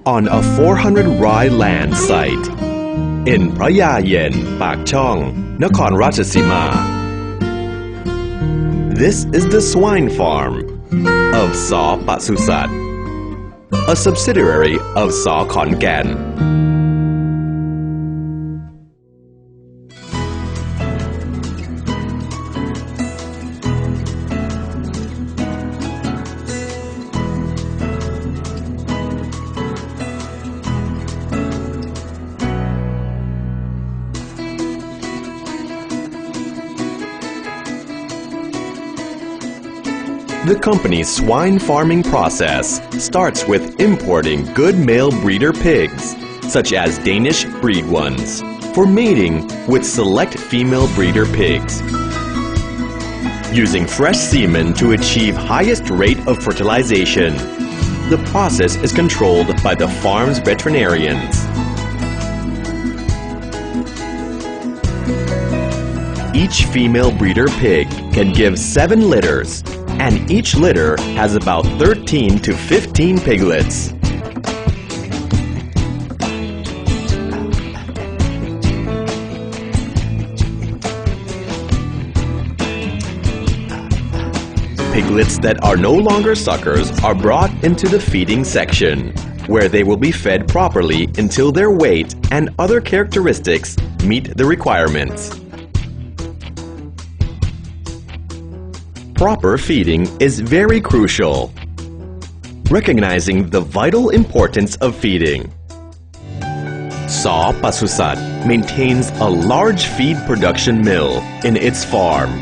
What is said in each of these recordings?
on a 400-rai land site in Phra Yen, Pak Chong, Nakhon Ratchasima. This is the swine farm of S.Khonkean, a subsidiary of S.Khonkean. The company's swine farming process starts with importing good male breeder pigs, such as Danish breed ones, for mating with select female breeder pigs. Using fresh semen to achieve highest rate of fertilization, the process is controlled by the farm's veterinarians. Each female breeder pig can give 7 litters, and each litter has about 13 to 15 piglets. Piglets that are no longer suckers are brought into the feeding section, where they will be fed properly until their weight and other characteristics meet the requirements. Proper feeding is very crucial. Recognizing the vital importance of feeding, S.Khonkean maintains a large feed production mill in its farm.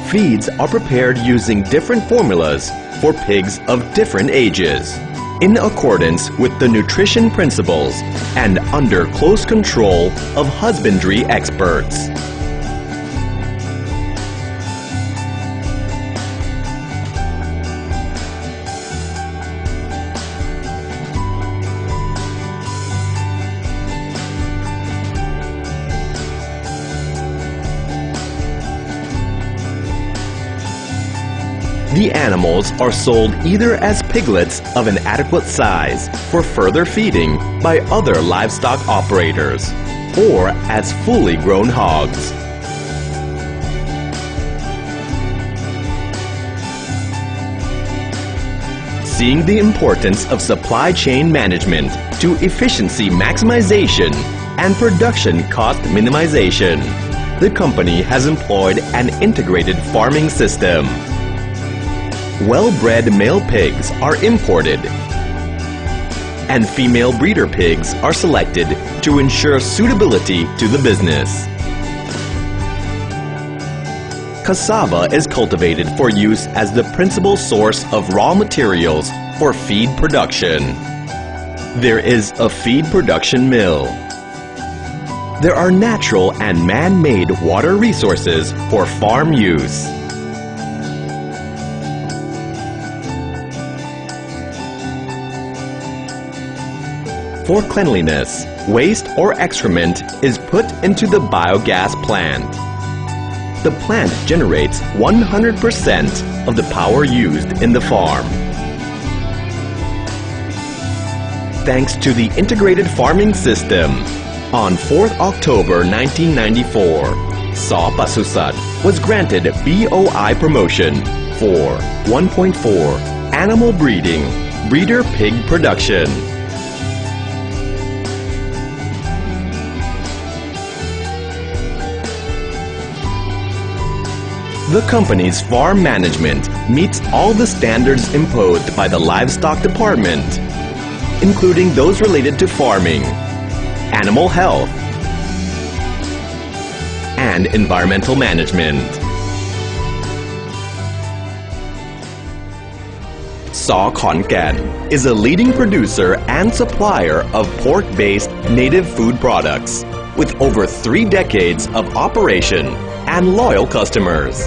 Feeds are prepared using different formulas for pigs of different ages, in accordance with the nutrition principles and under close control of husbandry experts. The animals are sold either as piglets of an adequate size for further feeding by other livestock operators, or as fully grown hogs. Seeing the importance of supply chain management to efficiency maximization and production cost minimization, the company has employed an integrated farming system. Well-bred male pigs are imported, and female breeder pigs are selected to ensure suitability to the business. Cassava is cultivated for use as the principal source of raw materials for feed production. There is a feed production mill. There are natural and man-made water resources for farm use. For cleanliness, waste or excrement is put into the biogas plant. The plant generates 100% of the power used in the farm. Thanks to the integrated farming system, on 4th October 1994, S.Khonkean was granted BOI promotion for 1.4 Animal Breeding, Breeder Pig Production. The company's farm management meets all the standards imposed by the livestock department, including those related to farming, animal health, and environmental management. S.Khonkean is a leading producer and supplier of pork-based native food products, with over 3 decades of operation and loyal customers.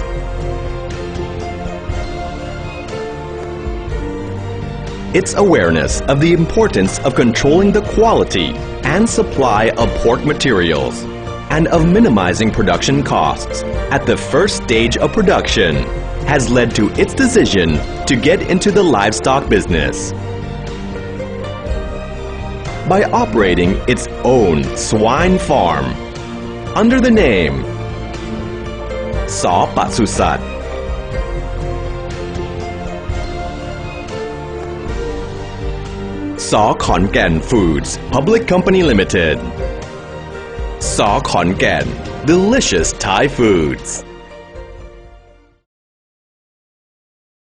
Its awareness of the importance of controlling the quality and supply of pork materials and of minimizing production costs at the first stage of production has led to its decision to get into the livestock business. by operating its own swine farm under the name Saw Patsusat. S.Khonkean Foods Public Company Limited. S.Khonkean, delicious Thai foods.